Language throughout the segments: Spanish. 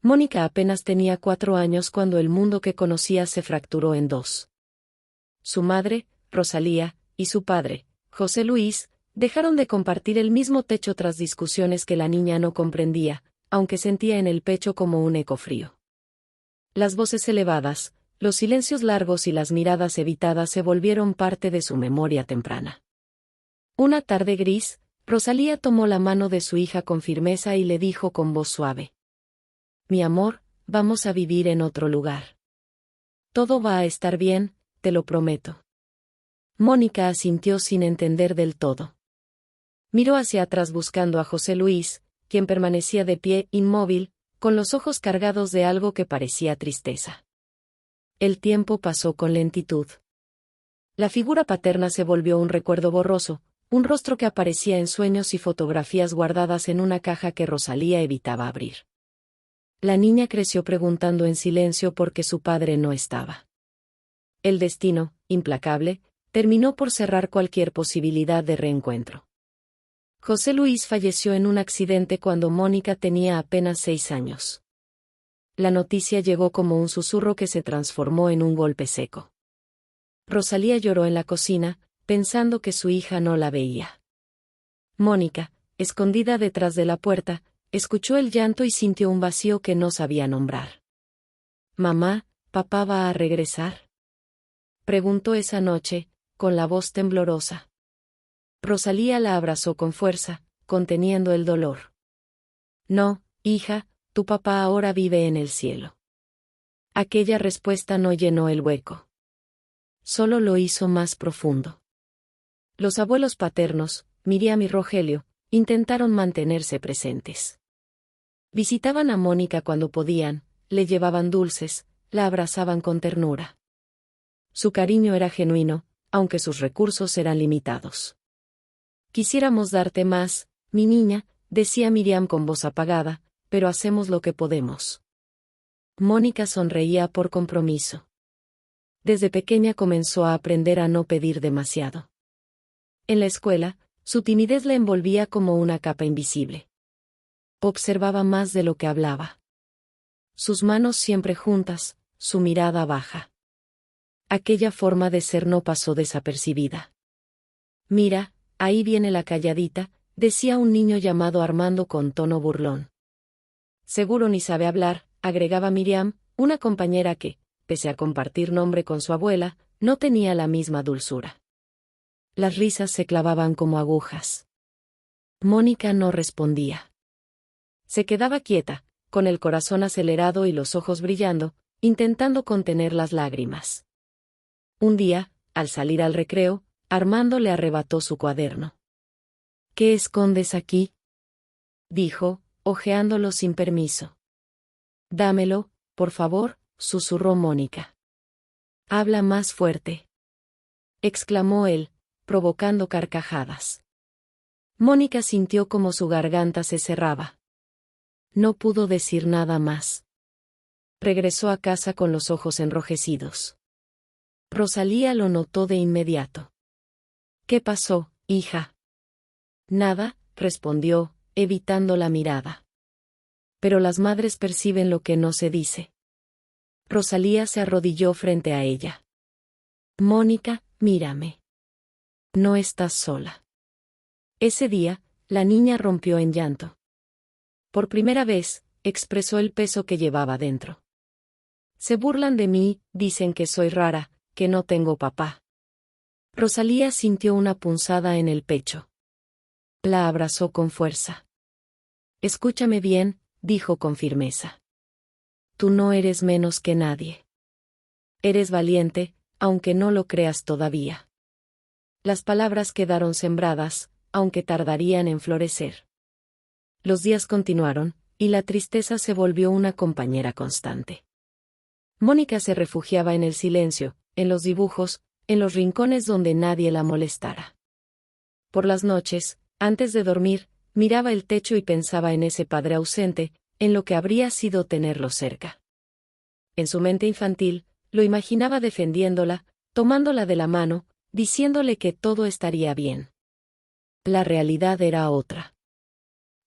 Mónica apenas tenía 4 años cuando el mundo que conocía se fracturó en dos. Su madre, Rosalía, y su padre, José Luis, dejaron de compartir el mismo techo tras discusiones que la niña no comprendía, aunque sentía en el pecho como un eco frío. Las voces elevadas, los silencios largos y las miradas evitadas se volvieron parte de su memoria temprana. Una tarde gris, Rosalía tomó la mano de su hija con firmeza y le dijo con voz suave: «Mi amor, vamos a vivir en otro lugar. Todo va a estar bien, te lo prometo». Mónica asintió sin entender del todo. Miró hacia atrás buscando a José Luis, quien permanecía de pie, inmóvil, con los ojos cargados de algo que parecía tristeza. El tiempo pasó con lentitud. La figura paterna se volvió un recuerdo borroso, un rostro que aparecía en sueños y fotografías guardadas en una caja que Rosalía evitaba abrir. La niña creció preguntando en silencio por qué su padre no estaba. El destino, implacable, terminó por cerrar cualquier posibilidad de reencuentro. José Luis falleció en un accidente cuando Mónica tenía apenas 6 años. La noticia llegó como un susurro que se transformó en un golpe seco. Rosalía lloró en la cocina, pensando que su hija no la veía. Mónica, escondida detrás de la puerta, escuchó el llanto y sintió un vacío que no sabía nombrar. «Mamá, ¿papá va a regresar?», preguntó esa noche, con la voz temblorosa. Rosalía la abrazó con fuerza, conteniendo el dolor. «No, hija, tu papá ahora vive en el cielo». Aquella respuesta no llenó el hueco. Solo lo hizo más profundo. Los abuelos paternos, Miriam y Rogelio, intentaron mantenerse presentes. Visitaban a Mónica cuando podían, le llevaban dulces, la abrazaban con ternura. Su cariño era genuino, aunque sus recursos eran limitados. «Quisiéramos darte más, mi niña», decía Miriam con voz apagada, «pero hacemos lo que podemos». Mónica sonreía por compromiso. Desde pequeña comenzó a aprender a no pedir demasiado. En la escuela, su timidez la envolvía como una capa invisible. Observaba más de lo que hablaba. Sus manos siempre juntas, su mirada baja. Aquella forma de ser no pasó desapercibida. «Mira, ahí viene la calladita», decía un niño llamado Armando con tono burlón. «Seguro ni sabe hablar», agregaba Miriam, una compañera que, pese a compartir nombre con su abuela, no tenía la misma dulzura. Las risas se clavaban como agujas. Mónica no respondía. Se quedaba quieta, con el corazón acelerado y los ojos brillando, intentando contener las lágrimas. Un día, al salir al recreo, Armando le arrebató su cuaderno. «¿Qué escondes aquí?», dijo, hojeándolo sin permiso. «Dámelo, por favor», susurró Mónica. «Habla más fuerte», exclamó él, provocando carcajadas. Mónica sintió como su garganta se cerraba. No pudo decir nada más. Regresó a casa con los ojos enrojecidos. Rosalía lo notó de inmediato. «¿Qué pasó, hija?». «Nada», respondió, evitando la mirada. Pero las madres perciben lo que no se dice. Rosalía se arrodilló frente a ella. «Mónica, mírame. No estás sola». Ese día, la niña rompió en llanto. Por primera vez, expresó el peso que llevaba dentro. «Se burlan de mí, dicen que soy rara, que no tengo papá». Rosalía sintió una punzada en el pecho. La abrazó con fuerza. «Escúchame bien», dijo con firmeza. «Tú no eres menos que nadie. Eres valiente, aunque no lo creas todavía». Las palabras quedaron sembradas, aunque tardarían en florecer. Los días continuaron, y la tristeza se volvió una compañera constante. Mónica se refugiaba en el silencio, en los dibujos, en los rincones donde nadie la molestara. Por las noches, antes de dormir, miraba el techo y pensaba en ese padre ausente, en lo que habría sido tenerlo cerca. En su mente infantil, lo imaginaba defendiéndola, tomándola de la mano, diciéndole que todo estaría bien. La realidad era otra.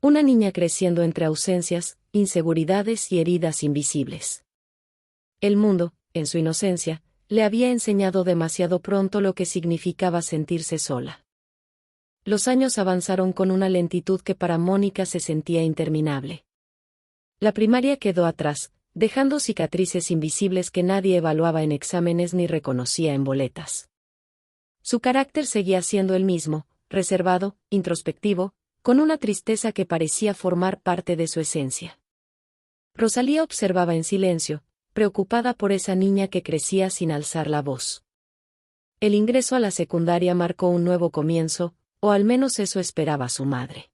Una niña creciendo entre ausencias, inseguridades y heridas invisibles. El mundo, en su inocencia, le había enseñado demasiado pronto lo que significaba sentirse sola. Los años avanzaron con una lentitud que para Mónica se sentía interminable. La primaria quedó atrás, dejando cicatrices invisibles que nadie evaluaba en exámenes ni reconocía en boletas. Su carácter seguía siendo el mismo, reservado, introspectivo, con una tristeza que parecía formar parte de su esencia. Rosalía observaba en silencio, preocupada por esa niña que crecía sin alzar la voz. El ingreso a la secundaria marcó un nuevo comienzo, o al menos eso esperaba su madre.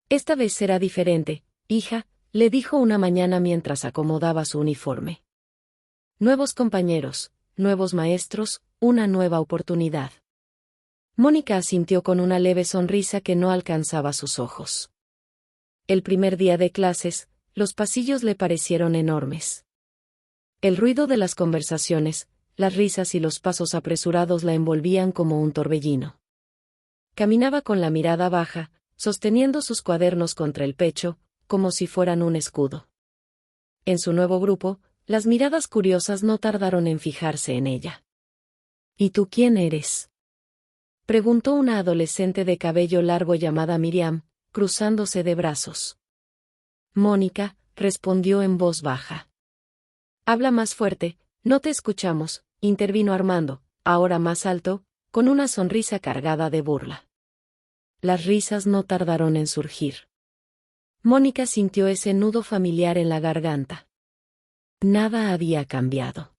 Esta vez será diferente, hija, le dijo una mañana mientras acomodaba su uniforme. Nuevos compañeros, nuevos maestros, una nueva oportunidad. Mónica asintió con una leve sonrisa que no alcanzaba sus ojos. El primer día de clases, los pasillos le parecieron enormes. El ruido de las conversaciones, las risas y los pasos apresurados la envolvían como un torbellino. Caminaba con la mirada baja, sosteniendo sus cuadernos contra el pecho, como si fueran un escudo. En su nuevo grupo, las miradas curiosas no tardaron en fijarse en ella. ¿Y tú quién eres?, preguntó una adolescente de cabello largo llamada Miriam, cruzándose de brazos. Mónica, respondió en voz baja. Habla más fuerte, no te escuchamos, intervino Armando, ahora más alto, con una sonrisa cargada de burla. Las risas no tardaron en surgir. Mónica sintió ese nudo familiar en la garganta. Nada había cambiado.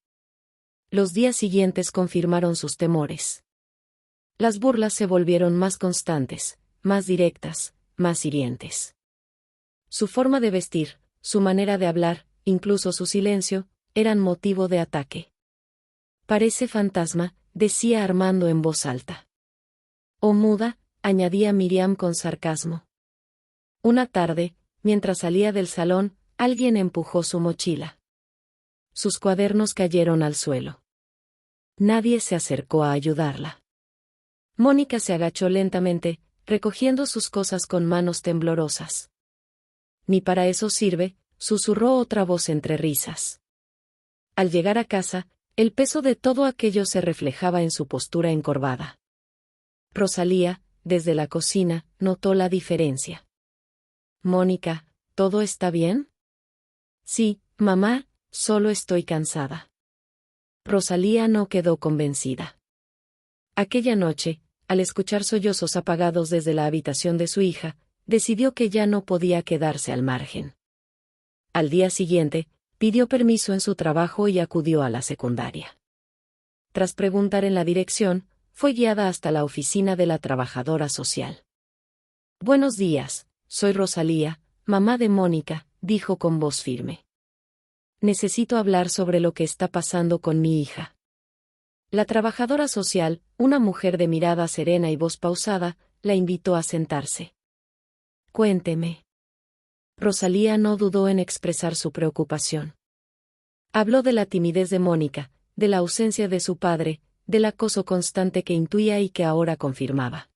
Los días siguientes confirmaron sus temores. Las burlas se volvieron más constantes, más directas, más hirientes. Su forma de vestir, su manera de hablar, incluso su silencio, eran motivo de ataque. Parece fantasma, decía Armando en voz alta. O muda, añadía Miriam con sarcasmo. Una tarde, mientras salía del salón, alguien empujó su mochila. Sus cuadernos cayeron al suelo. Nadie se acercó a ayudarla. Mónica se agachó lentamente, recogiendo sus cosas con manos temblorosas. Ni para eso sirve, susurró otra voz entre risas. Al llegar a casa, el peso de todo aquello se reflejaba en su postura encorvada. Rosalía, desde la cocina, notó la diferencia. Mónica, ¿todo está bien? Sí, mamá, solo estoy cansada. Rosalía no quedó convencida. Aquella noche, al escuchar sollozos apagados desde la habitación de su hija, decidió que ya no podía quedarse al margen. Al día siguiente, pidió permiso en su trabajo y acudió a la secundaria. Tras preguntar en la dirección, fue guiada hasta la oficina de la trabajadora social. Buenos días, soy Rosalía, mamá de Mónica, dijo con voz firme. Necesito hablar sobre lo que está pasando con mi hija. La trabajadora social, una mujer de mirada serena y voz pausada, la invitó a sentarse. Cuénteme. Rosalía no dudó en expresar su preocupación. Habló de la timidez de Mónica, de la ausencia de su padre, del acoso constante que intuía y que ahora confirmaba.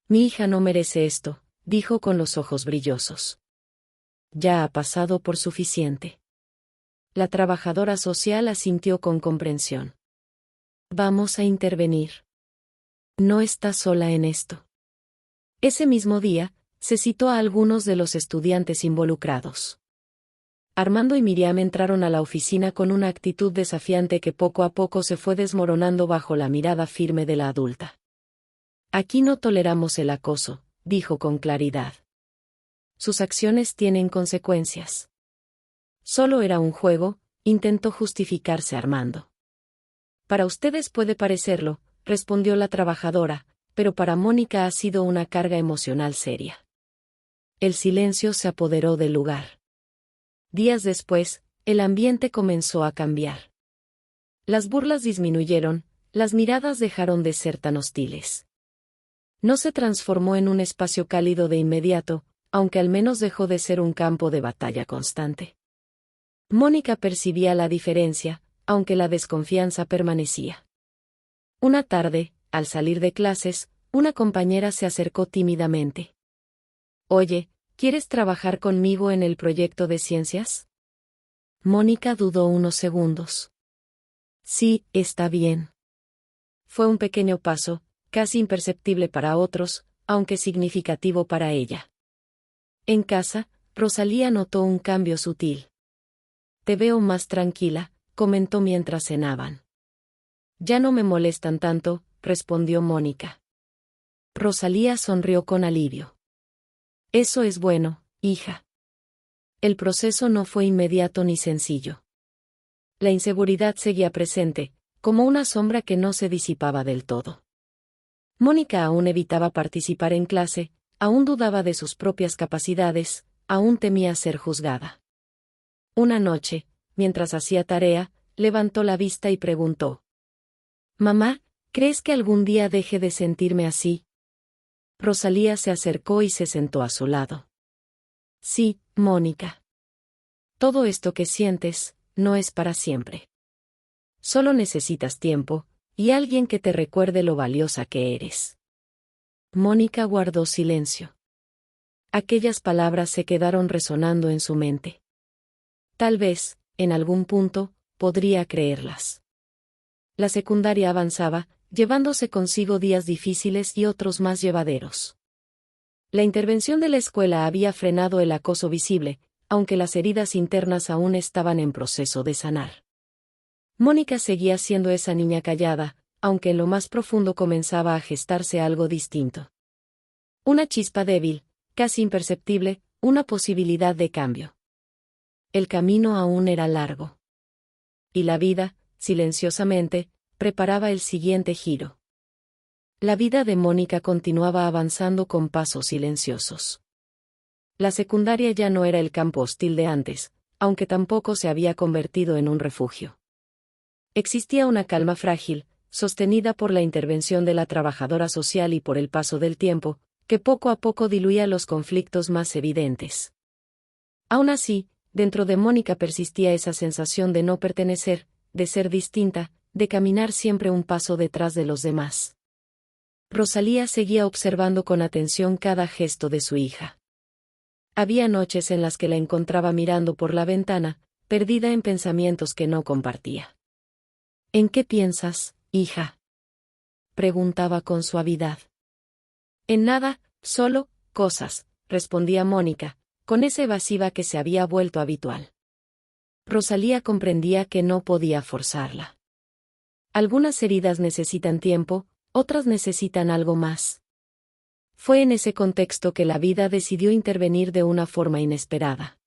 Mi hija no merece esto, dijo con los ojos brillosos. Ya ha pasado por suficiente. La trabajadora social asintió con comprensión. Vamos a intervenir. No está sola en esto. Ese mismo día, se citó a algunos de los estudiantes involucrados. Armando y Miriam entraron a la oficina con una actitud desafiante que poco a poco se fue desmoronando bajo la mirada firme de la adulta. Aquí no toleramos el acoso, dijo con claridad. Sus acciones tienen consecuencias. Solo era un juego, intentó justificarse Armando. Para ustedes puede parecerlo, respondió la trabajadora, pero para Mónica ha sido una carga emocional seria. El silencio se apoderó del lugar. Días después, el ambiente comenzó a cambiar. Las burlas disminuyeron, las miradas dejaron de ser tan hostiles. No se transformó en un espacio cálido de inmediato, aunque al menos dejó de ser un campo de batalla constante. Mónica percibía la diferencia, aunque la desconfianza permanecía. Una tarde, al salir de clases, una compañera se acercó tímidamente. Oye, ¿Quieres trabajar conmigo en el proyecto de ciencias? Mónica dudó unos segundos. Sí, está bien. Fue un pequeño paso, casi imperceptible para otros, aunque significativo para ella. En casa, Rosalía notó un cambio sutil. Te veo más tranquila, comentó mientras cenaban. Ya no me molestan tanto, respondió Mónica. Rosalía sonrió con alivio. Eso es bueno, hija. El proceso no fue inmediato ni sencillo. La inseguridad seguía presente, como una sombra que no se disipaba del todo. Mónica aún evitaba participar en clase, aún dudaba de sus propias capacidades, aún temía ser juzgada. Una noche, mientras hacía tarea, levantó la vista y preguntó: «Mamá, ¿crees que algún día deje de sentirme así?» Rosalía se acercó y se sentó a su lado. «Sí, Mónica. Todo esto que sientes, no es para siempre. Solo necesitas tiempo, y alguien que te recuerde lo valiosa que eres». Mónica guardó silencio. Aquellas palabras se quedaron resonando en su mente. Tal vez, en algún punto, podría creerlas. La secundaria avanzaba, llevándose consigo días difíciles y otros más llevaderos. La intervención de la escuela había frenado el acoso visible, aunque las heridas internas aún estaban en proceso de sanar. Mónica seguía siendo esa niña callada, aunque en lo más profundo comenzaba a gestarse algo distinto. Una chispa débil, casi imperceptible, una posibilidad de cambio. El camino aún era largo. Y la vida, silenciosamente, preparaba el siguiente giro. La vida de Mónica continuaba avanzando con pasos silenciosos. La secundaria ya no era el campo hostil de antes, aunque tampoco se había convertido en un refugio. Existía una calma frágil, sostenida por la intervención de la trabajadora social y por el paso del tiempo, que poco a poco diluía los conflictos más evidentes. Aún así, dentro de Mónica persistía esa sensación de no pertenecer, de ser distinta, de caminar siempre un paso detrás de los demás. Rosalía seguía observando con atención cada gesto de su hija. Había noches en las que la encontraba mirando por la ventana, perdida en pensamientos que no compartía. «¿En qué piensas, hija?», preguntaba con suavidad. «En nada, solo cosas», respondía Mónica, con esa evasiva que se había vuelto habitual. Rosalía comprendía que no podía forzarla. Algunas heridas necesitan tiempo, otras necesitan algo más. Fue en ese contexto que la vida decidió intervenir de una forma inesperada.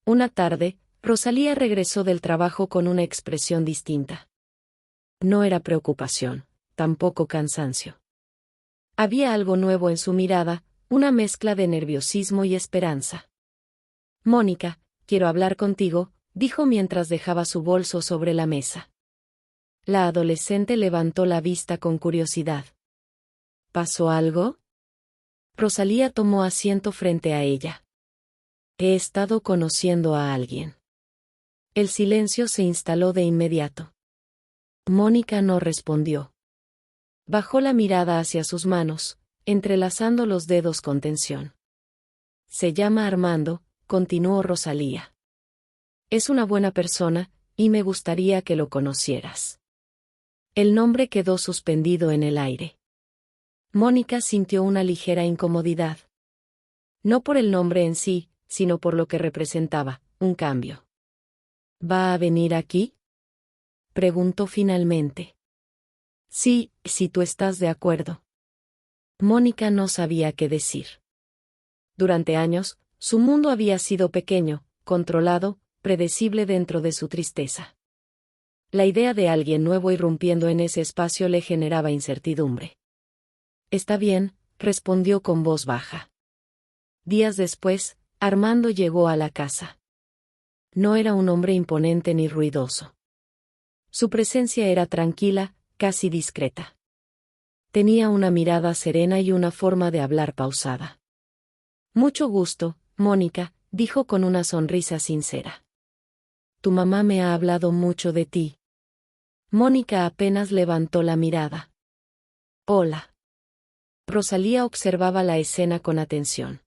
Una tarde, Rosalía regresó del trabajo con una expresión distinta. No era preocupación, tampoco cansancio. Había algo nuevo en su mirada, una mezcla de nerviosismo y esperanza. «Mónica, quiero hablar contigo», dijo mientras dejaba su bolso sobre la mesa. La adolescente levantó la vista con curiosidad. «¿Pasó algo?». Rosalía tomó asiento frente a ella. «He estado conociendo a alguien». El silencio se instaló de inmediato. Mónica no respondió. Bajó la mirada hacia sus manos, entrelazando los dedos con tensión. «Se llama Armando», continuó Rosalía. «Es una buena persona, y me gustaría que lo conocieras». El nombre quedó suspendido en el aire. Mónica sintió una ligera incomodidad. No por el nombre en sí, sino por lo que representaba, un cambio. «¿Va a venir aquí?», preguntó finalmente. «Sí, si tú estás de acuerdo». Mónica no sabía qué decir. Durante años, su mundo había sido pequeño, controlado, predecible dentro de su tristeza. La idea de alguien nuevo irrumpiendo en ese espacio le generaba incertidumbre. «Está bien», respondió con voz baja. Días después, Armando llegó a la casa. No era un hombre imponente ni ruidoso. Su presencia era tranquila, casi discreta. Tenía una mirada serena y una forma de hablar pausada. «Mucho gusto, Mónica», dijo con una sonrisa sincera. «Tu mamá me ha hablado mucho de ti». Mónica apenas levantó la mirada. «Hola». Rosalía observaba la escena con atención.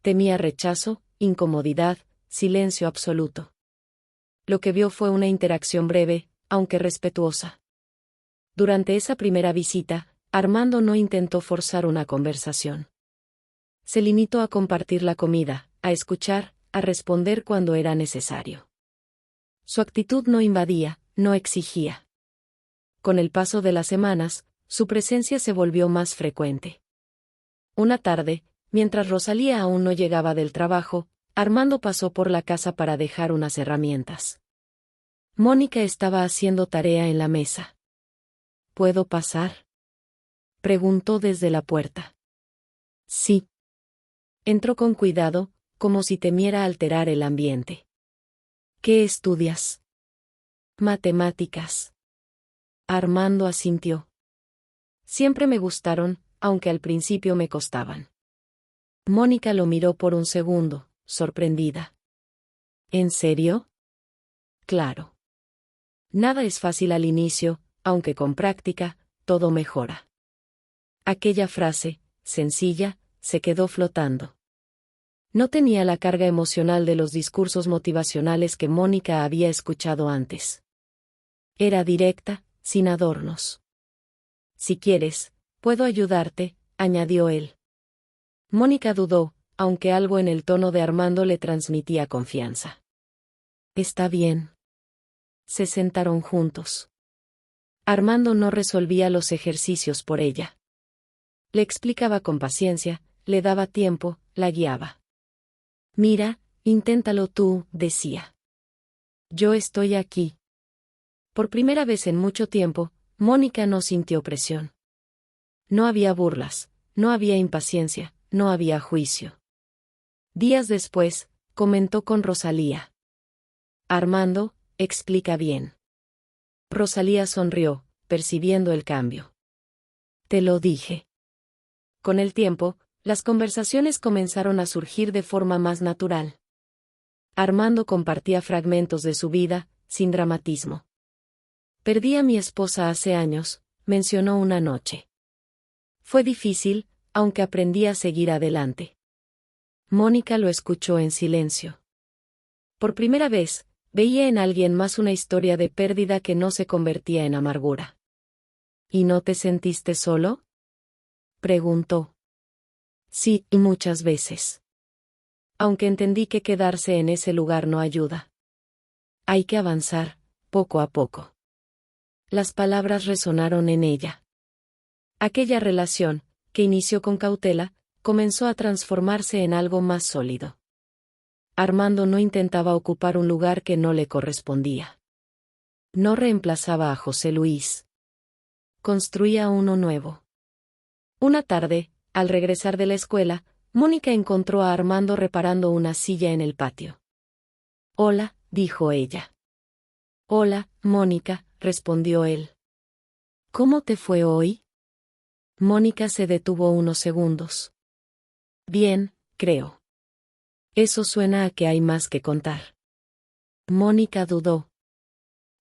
Temía rechazo, incomodidad, silencio absoluto. Lo que vio fue una interacción breve, aunque respetuosa. Durante esa primera visita, Armando no intentó forzar una conversación. Se limitó a compartir la comida, a escuchar, a responder cuando era necesario. Su actitud no invadía, no exigía. Con el paso de las semanas, su presencia se volvió más frecuente. Una tarde, mientras Rosalía aún no llegaba del trabajo, Armando pasó por la casa para dejar unas herramientas. Mónica estaba haciendo tarea en la mesa. ¿Puedo pasar?, preguntó desde la puerta. Sí. Entró con cuidado, como si temiera alterar el ambiente. ¿Qué estudias? Matemáticas. Armando asintió. Siempre me gustaron, aunque al principio me costaban. Mónica lo miró por un segundo, sorprendida. ¿En serio? Claro. Nada es fácil al inicio, aunque con práctica, todo mejora. Aquella frase, sencilla, se quedó flotando. No tenía la carga emocional de los discursos motivacionales que Mónica había escuchado antes. Era directa, sin adornos. Si quieres, puedo ayudarte, añadió él. Mónica dudó, aunque algo en el tono de Armando le transmitía confianza. Está bien. Se sentaron juntos. Armando no resolvía los ejercicios por ella. Le explicaba con paciencia, le daba tiempo, la guiaba. Mira, inténtalo tú, decía. Yo estoy aquí. Por primera vez en mucho tiempo, Mónica no sintió presión. No había burlas, no había impaciencia, no había juicio. Días después, comentó con Rosalía. Armando, explica bien. Rosalía sonrió, percibiendo el cambio. Te lo dije. Con el tiempo, las conversaciones comenzaron a surgir de forma más natural. Armando compartía fragmentos de su vida, sin dramatismo. Perdí a mi esposa hace años, mencionó una noche. Fue difícil, aunque aprendí a seguir adelante. Mónica lo escuchó en silencio. Por primera vez, veía en alguien más una historia de pérdida que no se convertía en amargura. ¿Y no te sentiste solo?, preguntó. Sí, y muchas veces. Aunque entendí que quedarse en ese lugar no ayuda. Hay que avanzar, poco a poco. Las palabras resonaron en ella. Aquella relación, que inició con cautela, comenzó a transformarse en algo más sólido. Armando no intentaba ocupar un lugar que no le correspondía. No reemplazaba a José Luis. Construía uno nuevo. Una tarde, al regresar de la escuela, Mónica encontró a Armando reparando una silla en el patio. Hola, dijo ella. Hola, Mónica, respondió él. ¿Cómo te fue hoy? Mónica se detuvo unos segundos. Bien, creo. Eso suena a que hay más que contar. Mónica dudó.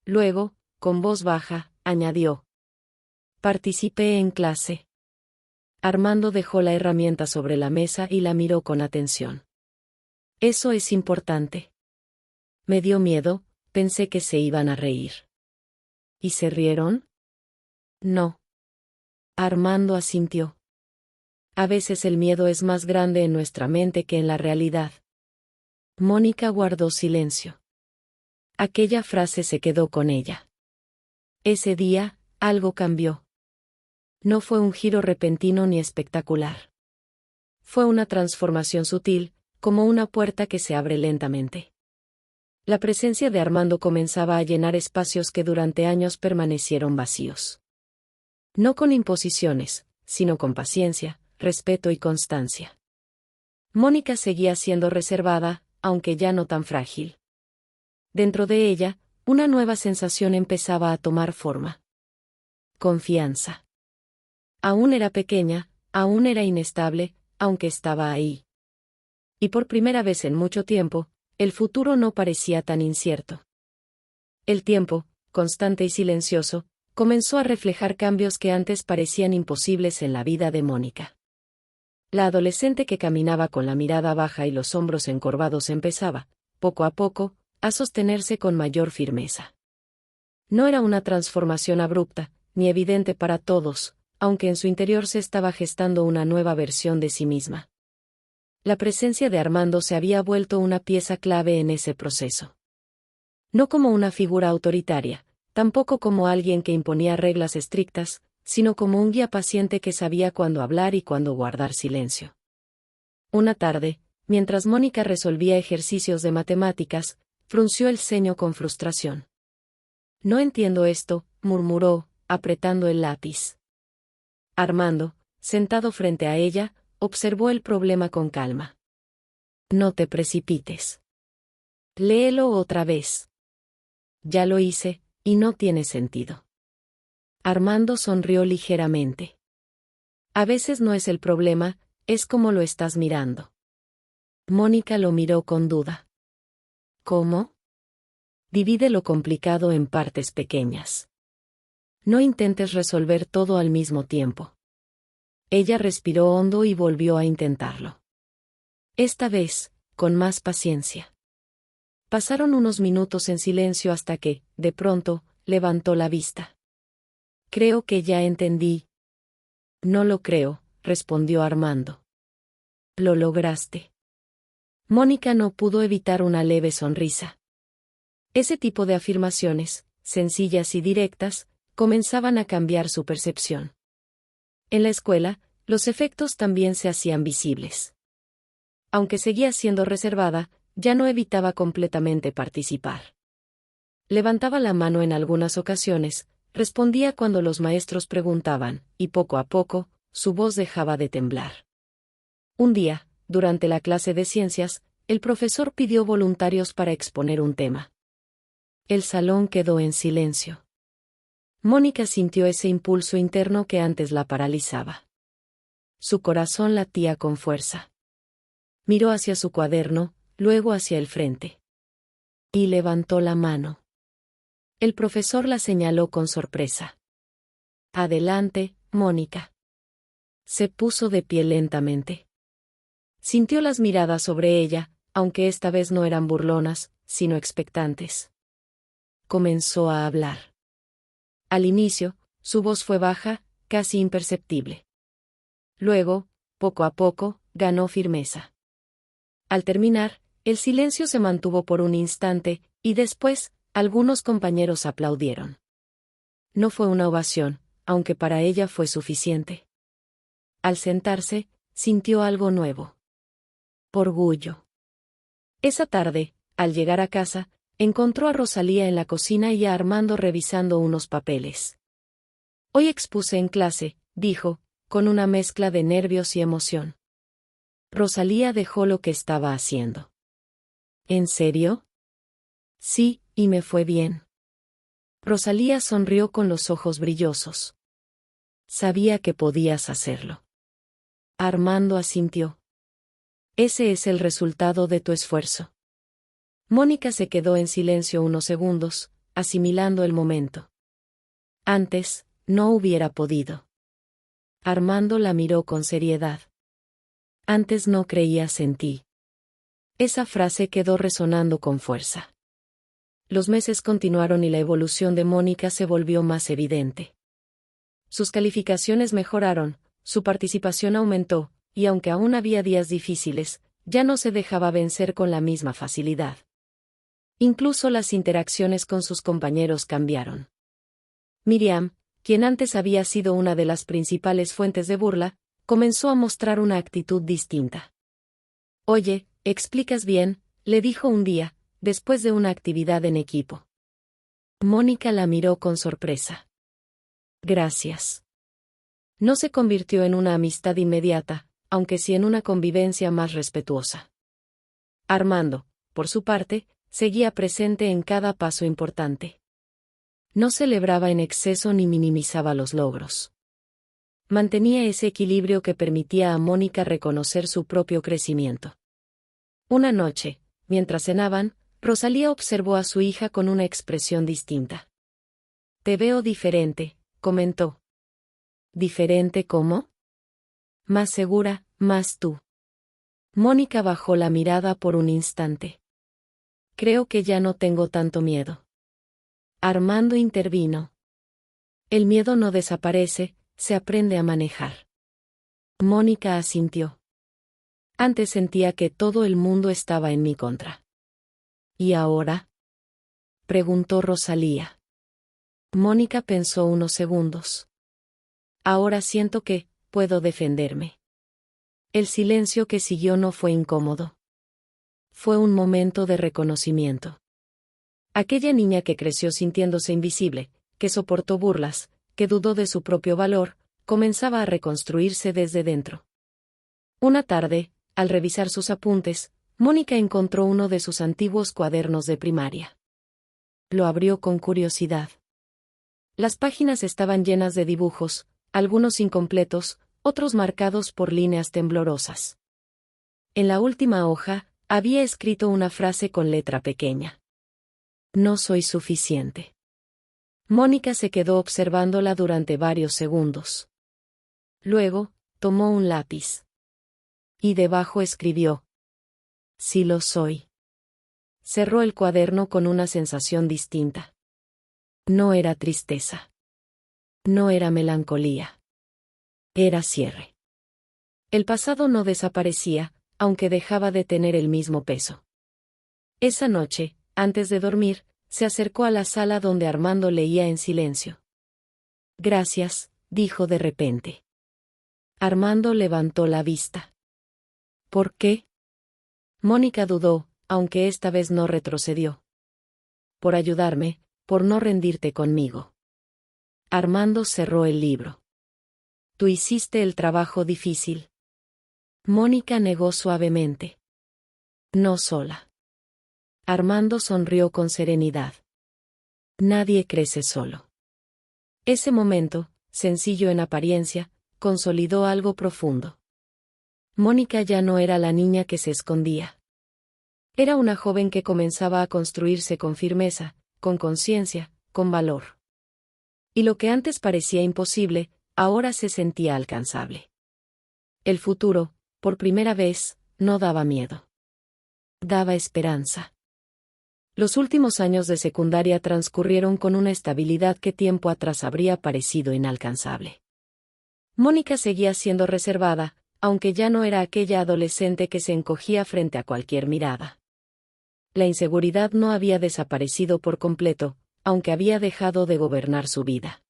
Luego, con voz baja, añadió. Participé en clase. Armando dejó la herramienta sobre la mesa y la miró con atención. Eso es importante. Me dio miedo, pensé que se iban a reír. ¿Y se rieron? No. Armando asintió. A veces el miedo es más grande en nuestra mente que en la realidad. Mónica guardó silencio. Aquella frase se quedó con ella. Ese día, algo cambió. No fue un giro repentino ni espectacular. Fue una transformación sutil, como una puerta que se abre lentamente. La presencia de Armando comenzaba a llenar espacios que durante años permanecieron vacíos. No con imposiciones, sino con paciencia, respeto y constancia. Mónica seguía siendo reservada, aunque ya no tan frágil. Dentro de ella, una nueva sensación empezaba a tomar forma. Confianza. Aún era pequeña, aún era inestable, aunque estaba ahí. Y por primera vez en mucho tiempo, el futuro no parecía tan incierto. El tiempo, constante y silencioso, comenzó a reflejar cambios que antes parecían imposibles en la vida de Mónica. La adolescente que caminaba con la mirada baja y los hombros encorvados empezaba, poco a poco, a sostenerse con mayor firmeza. No era una transformación abrupta, ni evidente para todos, aunque en su interior se estaba gestando una nueva versión de sí misma. La presencia de Armando se había vuelto una pieza clave en ese proceso. No como una figura autoritaria, tampoco como alguien que imponía reglas estrictas, sino como un guía paciente que sabía cuándo hablar y cuándo guardar silencio. Una tarde, mientras Mónica resolvía ejercicios de matemáticas, frunció el ceño con frustración. «No entiendo esto», murmuró, apretando el lápiz. Armando, sentado frente a ella, observó el problema con calma. «No te precipites. Léelo otra vez». «Ya lo hice, y no tiene sentido». Armando sonrió ligeramente. «A veces no es el problema, es como lo estás mirando». Mónica lo miró con duda. «¿Cómo?» «Divide lo complicado en partes pequeñas. No intentes resolver todo al mismo tiempo». Ella respiró hondo y volvió a intentarlo. Esta vez, con más paciencia. Pasaron unos minutos en silencio hasta que, de pronto, levantó la vista. «Creo que ya entendí». «No lo creo», respondió Armando. «Lo lograste». Mónica no pudo evitar una leve sonrisa. Ese tipo de afirmaciones, sencillas y directas, comenzaban a cambiar su percepción. En la escuela, los efectos también se hacían visibles. Aunque seguía siendo reservada, ya no evitaba completamente participar. Levantaba la mano en algunas ocasiones, respondía cuando los maestros preguntaban, y poco a poco, su voz dejaba de temblar. Un día, durante la clase de ciencias, el profesor pidió voluntarios para exponer un tema. El salón quedó en silencio. Mónica sintió ese impulso interno que antes la paralizaba. Su corazón latía con fuerza. Miró hacia su cuaderno, luego hacia el frente. Y levantó la mano. El profesor la señaló con sorpresa. «Adelante, Mónica». Se puso de pie lentamente. Sintió las miradas sobre ella, aunque esta vez no eran burlonas, sino expectantes. Comenzó a hablar. Al inicio, su voz fue baja, casi imperceptible. Luego, poco a poco, ganó firmeza. Al terminar, el silencio se mantuvo por un instante, y después, algunos compañeros aplaudieron. No fue una ovación, aunque para ella fue suficiente. Al sentarse, sintió algo nuevo. Orgullo. Esa tarde, al llegar a casa, encontró a Rosalía en la cocina y a Armando revisando unos papeles. «Hoy expuse en clase», dijo, con una mezcla de nervios y emoción. Rosalía dejó lo que estaba haciendo. «¿En serio?» «Sí, y me fue bien». Rosalía sonrió con los ojos brillosos. «Sabía que podías hacerlo». Armando asintió. «Ese es el resultado de tu esfuerzo». Mónica se quedó en silencio unos segundos, asimilando el momento. Antes, no hubiera podido. Armando la miró con seriedad. «Antes no creías en ti». Esa frase quedó resonando con fuerza. Los meses continuaron y la evolución de Mónica se volvió más evidente. Sus calificaciones mejoraron, su participación aumentó, y aunque aún había días difíciles, ya no se dejaba vencer con la misma facilidad. Incluso las interacciones con sus compañeros cambiaron. Miriam, quien antes había sido una de las principales fuentes de burla, comenzó a mostrar una actitud distinta. «Oye, explicas bien», le dijo un día, después de una actividad en equipo. Mónica la miró con sorpresa. «Gracias». No se convirtió en una amistad inmediata, aunque sí en una convivencia más respetuosa. Armando, por su parte, seguía presente en cada paso importante. No celebraba en exceso ni minimizaba los logros. Mantenía ese equilibrio que permitía a Mónica reconocer su propio crecimiento. Una noche, mientras cenaban, Rosalía observó a su hija con una expresión distinta. «Te veo diferente», comentó. «¿Diferente cómo?» «Más segura, Más tú. Mónica bajó la mirada por un instante. Creo que ya no tengo tanto miedo. Armando intervino. El miedo no desaparece, se aprende a manejar. Mónica asintió. Antes sentía que todo el mundo estaba en mi contra. ¿Y ahora? Preguntó Rosalía. Mónica pensó unos segundos. Ahora siento que puedo defenderme. El silencio que siguió no fue incómodo. Fue un momento de reconocimiento. Aquella niña que creció sintiéndose invisible, que soportó burlas, que dudó de su propio valor, comenzaba a reconstruirse desde dentro. Una tarde, al revisar sus apuntes, Mónica encontró uno de sus antiguos cuadernos de primaria. Lo abrió con curiosidad. Las páginas estaban llenas de dibujos, algunos incompletos, otros marcados por líneas temblorosas. En la última hoja, había escrito una frase con letra pequeña. No soy suficiente. Mónica se quedó observándola durante varios segundos. Luego, tomó un lápiz. Y debajo escribió. Sí lo soy. Cerró el cuaderno con una sensación distinta. No era tristeza. No era melancolía. Era cierre. El pasado no desaparecía, aunque dejaba de tener el mismo peso. Esa noche, antes de dormir, se acercó a la sala donde Armando leía en silencio. Gracias, dijo de repente. Armando levantó la vista. ¿Por qué? Mónica dudó, aunque esta vez no retrocedió. Por ayudarme, por no rendirte conmigo. Armando cerró el libro. Tú hiciste el trabajo difícil. Mónica negó suavemente. No sola. Armando sonrió con serenidad. Nadie crece solo. Ese momento, sencillo en apariencia, consolidó algo profundo. Mónica ya no era la niña que se escondía. Era una joven que comenzaba a construirse con firmeza, con conciencia, con valor. Y lo que antes parecía imposible, ahora se sentía alcanzable. El futuro, por primera vez, no daba miedo. Daba esperanza. Los últimos años de secundaria transcurrieron con una estabilidad que tiempo atrás habría parecido inalcanzable. Mónica seguía siendo reservada, aunque ya no era aquella adolescente que se encogía frente a cualquier mirada. La inseguridad no había desaparecido por completo, aunque había dejado de gobernar su vida.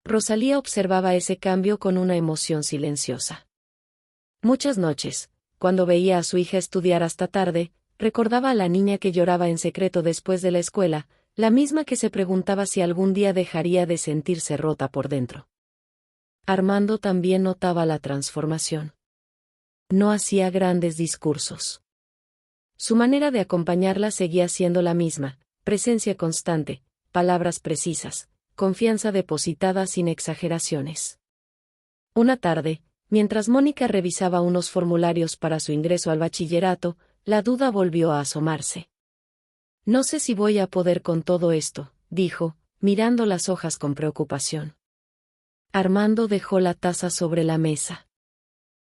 Rosalía observaba ese cambio con una emoción silenciosa. Muchas noches, cuando veía a su hija estudiar hasta tarde, recordaba a la niña que lloraba en secreto después de la escuela, la misma que se preguntaba si algún día dejaría de sentirse rota por dentro. Armando también notaba la transformación. No hacía grandes discursos. Su manera de acompañarla seguía siendo la misma, presencia constante, palabras precisas, confianza depositada sin exageraciones. Una tarde, mientras Mónica revisaba unos formularios para su ingreso al bachillerato, la duda volvió a asomarse. No sé si voy a poder con todo esto, dijo, mirando las hojas con preocupación. Armando dejó la taza sobre la mesa.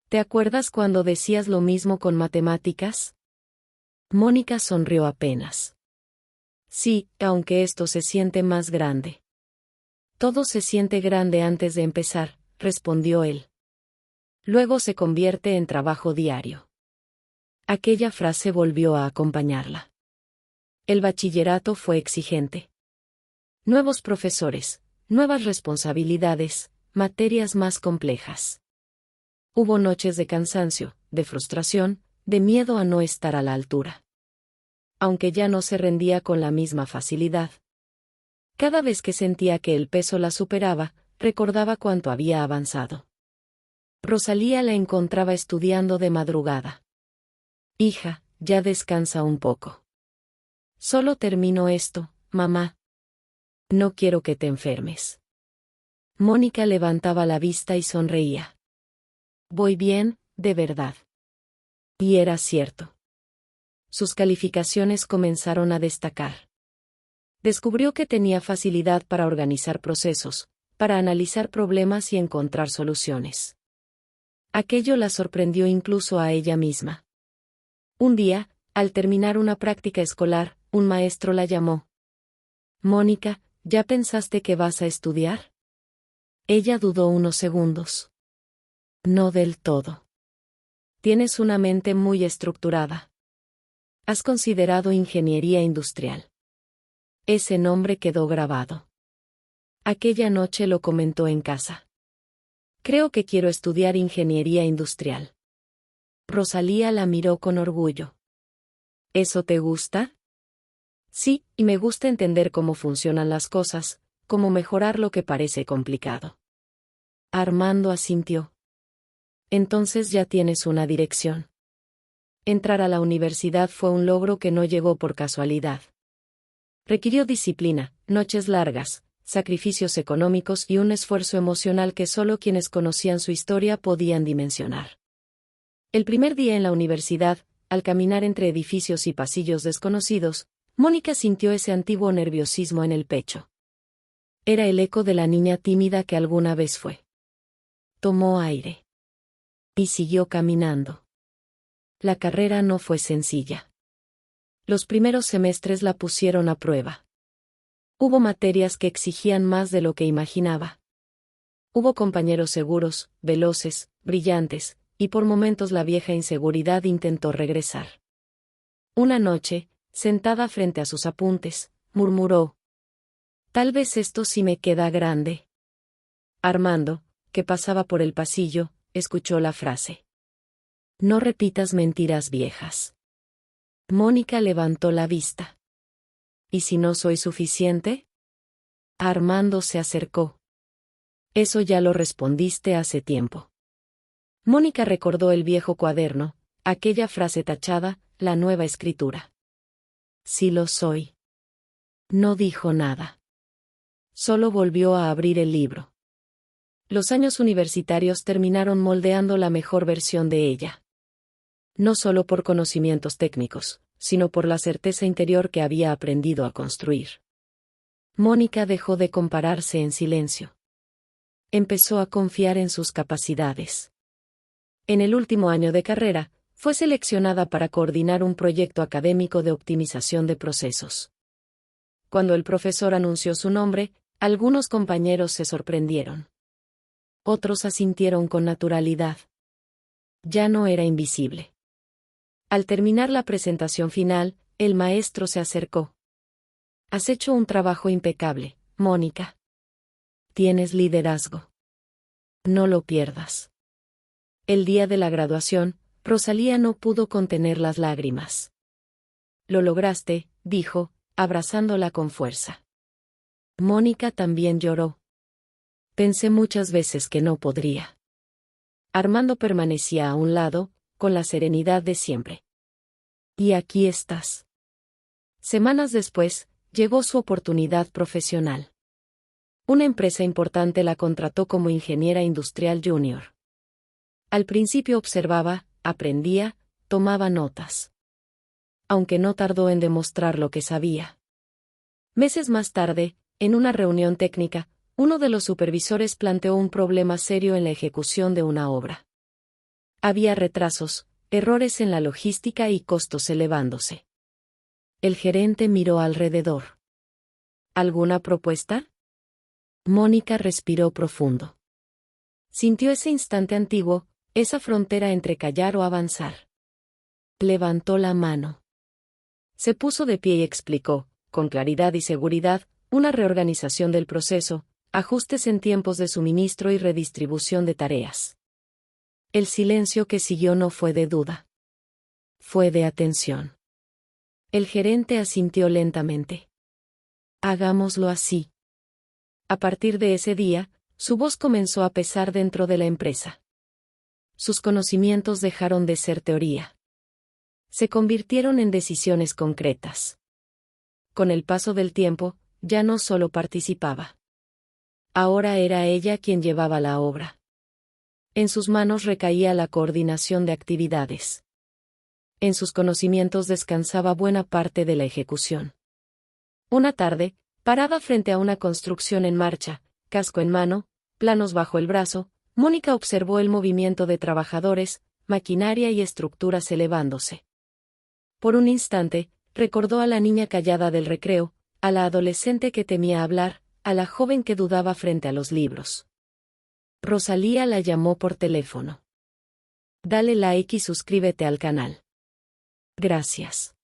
¿Te acuerdas cuando decías lo mismo con matemáticas? Mónica sonrió apenas. Sí, aunque esto se siente más grande. Todo se siente grande antes de empezar, respondió él. Luego se convierte en trabajo diario. Aquella frase volvió a acompañarla. El bachillerato fue exigente. Nuevos profesores, nuevas responsabilidades, materias más complejas. Hubo noches de cansancio, de frustración, de miedo a no estar a la altura. Aunque ya no se rendía con la misma facilidad. Cada vez que sentía que el peso la superaba, recordaba cuánto había avanzado. Rosalía la encontraba estudiando de madrugada. Hija, ya descansa un poco. Solo termino esto, mamá. No quiero que te enfermes. Mónica levantaba la vista y sonreía. Voy bien, de verdad. Y era cierto. Sus calificaciones comenzaron a destacar. Descubrió que tenía facilidad para organizar procesos, para analizar problemas y encontrar soluciones. Aquello la sorprendió incluso a ella misma. Un día, al terminar una práctica escolar, un maestro la llamó. «Mónica, ¿ya pensaste que vas a estudiar?» Ella dudó unos segundos. «No del todo. Tienes una mente muy estructurada. ¿Has considerado ingeniería industrial?» Ese nombre quedó grabado. Aquella noche lo comentó en casa. «Creo que quiero estudiar ingeniería industrial». Rosalía la miró con orgullo. ¿Eso te gusta? Sí, y me gusta entender cómo funcionan las cosas, cómo mejorar lo que parece complicado. Armando asintió. Entonces ya tienes una dirección. Entrar a la universidad fue un logro que no llegó por casualidad. Requirió disciplina, noches largas, sacrificios económicos y un esfuerzo emocional que solo quienes conocían su historia podían dimensionar. El primer día en la universidad, al caminar entre edificios y pasillos desconocidos, Mónica sintió ese antiguo nerviosismo en el pecho. Era el eco de la niña tímida que alguna vez fue. Tomó aire. Y siguió caminando. La carrera no fue sencilla. Los primeros semestres la pusieron a prueba. Hubo materias que exigían más de lo que imaginaba. Hubo compañeros seguros, veloces, brillantes, y por momentos la vieja inseguridad intentó regresar. Una noche, sentada frente a sus apuntes, murmuró: «Tal vez esto sí me queda grande». Armando, que pasaba por el pasillo, escuchó la frase. «No repitas mentiras viejas». Mónica levantó la vista. «¿Y si no soy suficiente?» Armando se acercó. «Eso ya lo respondiste hace tiempo». Mónica recordó el viejo cuaderno, aquella frase tachada, la nueva escritura. «Sí lo soy». No dijo nada. Solo volvió a abrir el libro. Los años universitarios terminaron moldeando la mejor versión de ella. No solo por conocimientos técnicos, sino por la certeza interior que había aprendido a construir. Mónica dejó de compararse en silencio. Empezó a confiar en sus capacidades. En el último año de carrera, fue seleccionada para coordinar un proyecto académico de optimización de procesos. Cuando el profesor anunció su nombre, algunos compañeros se sorprendieron. Otros asintieron con naturalidad. Ya no era invisible. Al terminar la presentación final, el maestro se acercó. «Has hecho un trabajo impecable, Mónica. Tienes liderazgo. No lo pierdas». El día de la graduación, Rosalía no pudo contener las lágrimas. «Lo lograste», dijo, abrazándola con fuerza. Mónica también lloró. «Pensé muchas veces que no podría». Armando permanecía a un lado, con la serenidad de siempre. «Y aquí estás». Semanas después, llegó su oportunidad profesional. Una empresa importante la contrató como ingeniera industrial junior. Al principio observaba, aprendía, tomaba notas. Aunque no tardó en demostrar lo que sabía. Meses más tarde, en una reunión técnica, uno de los supervisores planteó un problema serio en la ejecución de una obra. Había retrasos, errores en la logística y costos elevándose. El gerente miró alrededor. ¿Alguna propuesta? Mónica respiró profundo. Sintió ese instante antiguo, esa frontera entre callar o avanzar. Levantó la mano. Se puso de pie y explicó, con claridad y seguridad, una reorganización del proceso, ajustes en tiempos de suministro y redistribución de tareas. El silencio que siguió no fue de duda. Fue de atención. El gerente asintió lentamente. «Hagámoslo así». A partir de ese día, su voz comenzó a pesar dentro de la empresa. Sus conocimientos dejaron de ser teoría. Se convirtieron en decisiones concretas. Con el paso del tiempo, ya no solo participaba. Ahora era ella quien llevaba la obra. En sus manos recaía la coordinación de actividades. En sus conocimientos descansaba buena parte de la ejecución. Una tarde, parada frente a una construcción en marcha, casco en mano, planos bajo el brazo, Mónica observó el movimiento de trabajadores, maquinaria y estructuras elevándose. Por un instante, recordó a la niña callada del recreo, a la adolescente que temía hablar, a la joven que dudaba frente a los libros. Rosalía la llamó por teléfono. Dale like y suscríbete al canal. Gracias.